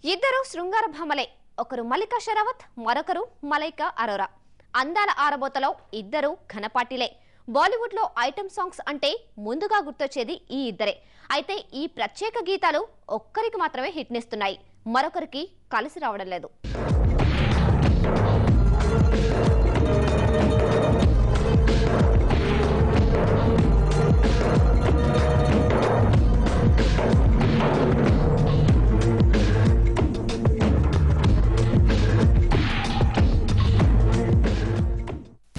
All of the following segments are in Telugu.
ఇద్దరు శృంగార భామలే. ఒకరు మల్లికా షరావత్, మరొకరు మలైకా అరోరా. అందాల ఆరబోతలో ఇద్దరు ఘనపాటిలే. బాలీవుడ్ లో ఐటమ్ సాంగ్స్ అంటే ముందుగా గుర్తొచ్చేది ఈ ఇద్దరే. అయితే ఈ ప్రత్యేక గీతాలు ఒక్కరికి మాత్రమే హిట్ నిస్తున్నాయి, మరొకరికి కలిసి రావడం లేదు.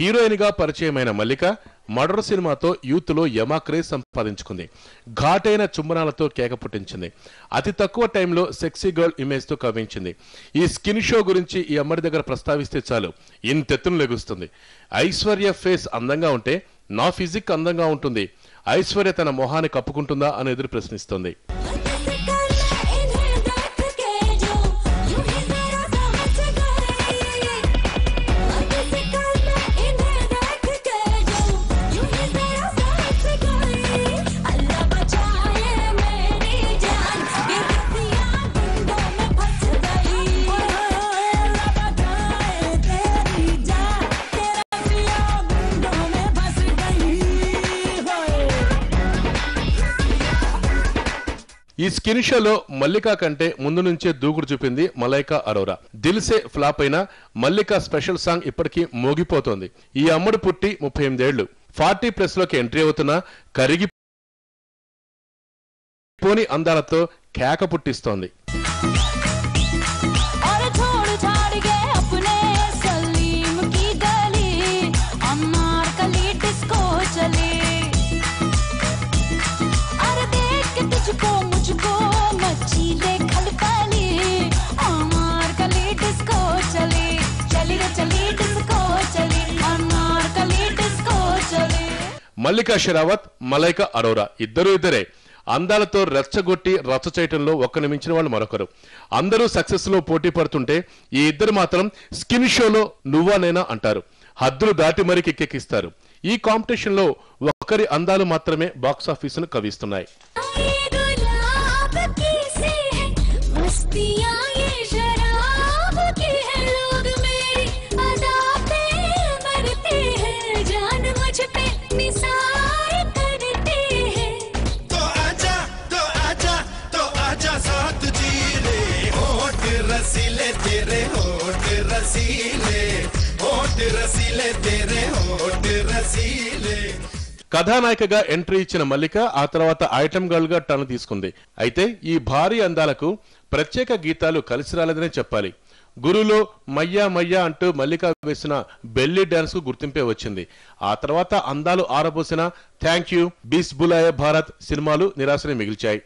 హీరోయిన్ గా పరిచయమైన మల్లిక మర్డర్ సినిమాతో యూత్ లో యమా క్రేజ్ సంపాదించుకుంది. ఘాటైన చుంబనాలతో కేక పుట్టించింది. అతి తక్కువ టైంలో సెక్సీ గర్ల్ ఇమేజ్ తో కవించింది. ఈ స్కిన్ షో గురించి ఈ అమ్మడి దగ్గర ప్రస్తావిస్తే చాలు ఇంతెత్తును లెగుస్తుంది. ఐశ్వర్య ఫేస్ అందంగా ఉంటే నా ఫిజిక్ అందంగా ఉంటుంది, ఐశ్వర్య తన మొహాన్ని కప్పుకుంటుందా అని ఎదురు ప్రశ్నిస్తుంది. ఈ స్కిన్ షోలో మల్లికా కంటే ముందు నుంచే దూకుడు చూపింది మలైకా అరోరా. దిల్సే ఫ్లాప్ అయిన మల్లికా స్పెషల్ సాంగ్ ఇప్పటికీ మోగిపోతోంది. ఈ అమ్మడు పుట్టి 38 ఏళ్లు, 40+ లోకి ఎంట్రీ అవుతున్న కరిగిపోని అందాలతో కేక పుట్టిస్తోంది. మల్లికా షరావత్, మలైకా అరోరా ఇద్దరే అందాలతో రెచ్చగొట్టి రచ్చ చేయటంలో ఒక్కని మించిన వాళ్ళు మరొకరు. అందరూ సక్సెస్ లో పోటీ పడుతుంటే ఈ ఇద్దరు మాత్రం స్కిన్ షోలో నువ్వా నేనా అంటారు. హద్దులు దాటి మరీ కిక్కెక్కిస్తారు. ఈ కాంపిటీషన్ లో ఒక్కరి అందాలు మాత్రమే బాక్సాఫీస్ ను కవిస్తున్నాయి. కథానాయికగా ఎంట్రీ ఇచ్చిన మల్లిక ఆ తర్వాత ఐటమ్ గర్ల్ గా టర్న్ తీసుకుంది. అయితే ఈ భారీ అందాలకు ప్రత్యేక గీతాలు కలిసి రాలేదనే చెప్పాలి. గురులో మయ్యా మయ్యా అంటూ మల్లిక వేసిన బెల్లీ డాన్స్ కు గుర్తింపే వచ్చింది. ఆ తర్వాత అందాలు ఆరబోసిన థ్యాంక్ యూ, బీస్ బులాయే భారత్ సినిమాలు నిరాశని మిగిల్చాయి.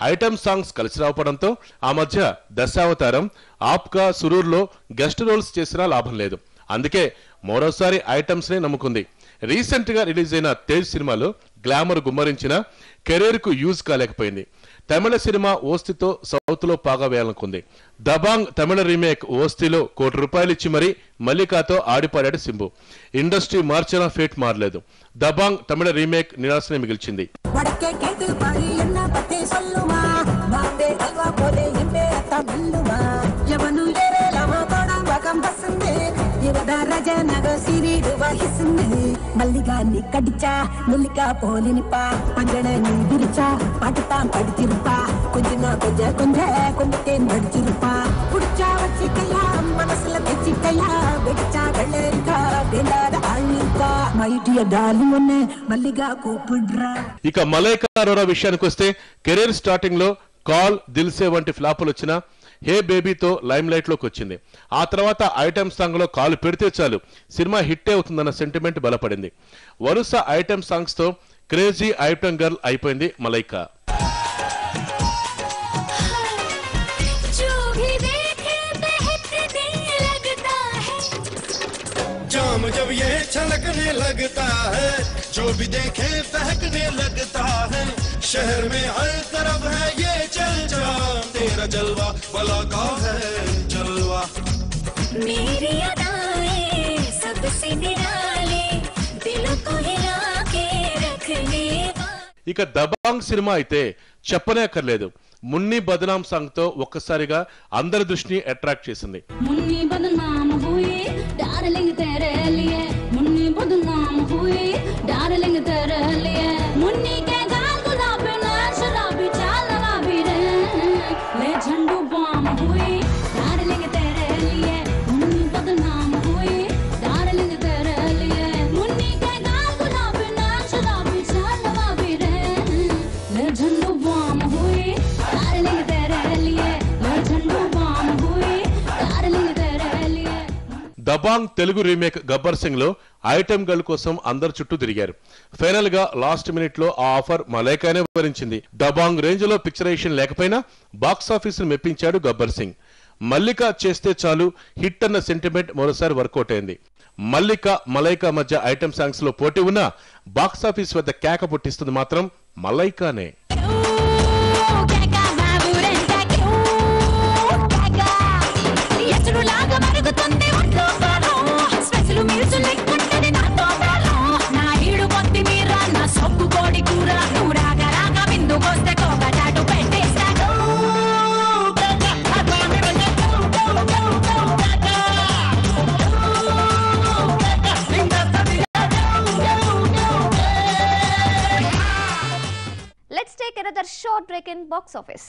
ఐటమ్ సాంగ్స్ కలిసి రావడంతో ఆ మధ్య దశావతారం, ఆప్కా, సురూర్లో గెస్ట్ రోల్స్ చేసినా లాభం లేదు. అందుకే మరోసారి ఐటమ్స్ నే నమ్ముకుంది. రీసెంట్ గా రిలీజ్ అయిన తేజ్ సినిమాలో గ్లామర్ గుమ్మరించిన కెరీర్ కు యూజ్ కాలేకపోయింది. తమిళ సినిమా ఓస్తితో సౌత్ లో పాగా వేయాలనుకుంది. దబాంగ్ తమిళ రీమేక్ ఓస్తిలో ₹1 ఇచ్చి మరీ మల్లికాతో ఆడిపాడాడు సింబు. ఇండస్ట్రీ మార్చినా ఫేట్ మారలేదు. దబాంగ్ తమిళ రీమేక్ నిరాశనే మిగిల్చింది. మల్లిగాన్ని కడిచా ముల్లిగా పోలినిపా పంజడని విరిచా పాటుతా పడిచిరుపా కొంచెం కొంచెం నడిచిరుపా పుడిచా వచ్చికయా మనసుల తెచ్చికయా వెడిచా వెళ్ళరికా వేలాడ ఆళ్ళికా మైటియ డాలిమొన్నే మల్లిగా కూపుడ్రా. ఇక మలైకా అరోరా విషయానికి వస్తే కెరీర్ స్టార్టింగ్ లో కాల్, దిల్సే వంటి ఫ్లాపులు వచ్చినా హే బేబీతో లైమ్ లైట్ లోకి వచ్చింది. ఆ తర్వాత ఐటమ్ సాంగ్ లో కాలు పెడితే చాలు సినిమా హిట్ అవుతుందన్న సెంటిమెంట్ బలపడింది. వరుస ఐటమ్ సాంగ్స్ తో క్రేజీ ఐటమ్ గర్ల్ అయిపోయింది మలైకా. जाम जब ये छलकने लगता है, जो भी देखे बहकने लगता है। शहर में हर तरफ है ये चर्चा, तेरा जलवा भला का है जलवा। मेरी अदाएं सबसे निराले, दिलों को हिला के रखने वाले। ఇక దబాంగ్ సినిమా అయితే చెప్పనే అక్కర్లేదు. మున్ని బదనాం సాంగ్ తో ఒక్కసారిగా అందరి దృష్టిని అట్రాక్ట్ చేసింది. मुन्नी बदनाम हुई डार्लिंग तेरे लिए, मुन्नी बदनाम हुई डार्लिंग तेरे लिए, मुन्नी के गाल गुलाबी ना शराबी चाल नवाबी रे, ले झंडू बम हुई डार्लिंग तेरे लिए, मुन्नी बदनाम हुई डार्लिंग तेरे लिए, मुन्नी के गाल गुलाबी ना शराबी चाल नवाबी रे, ले झंडू बम हुई डार्लिंग तेरे लिए, ले झंडू बम हुई डार्लिंग तेरे लिए। దబాంగ్ తెలుగు రీమేక్ గబ్బర్ సింగ్ లో ఐటమ్ గర్ల్ కోసం అందరు చుట్టూ తిరిగారు. ఫైనల్ గా లాస్ట్ మినిట్ లో ఆ ఆఫర్ మలైకానే భరించింది. దబాంగ్ రేంజ్ లో పిక్చరైజేషన్ లేకపోయినా బాక్స్ ఆఫీస్ ను మెప్పించాడు గబ్బర్ సింగ్. మల్లిక చేస్తే చాలు హిట్ అన్న సెంటిమెంట్ మరోసారి వర్కౌట్ అయింది. మల్లిక మలైకా మధ్య ఐటమ్ సాంగ్స్ లో పోటీ ఉన్నా బాక్స్ ఆఫీస్ వద్ద కేక పుట్టిస్తుంది మాత్రం మలైకానే. Let's take another short break in box office.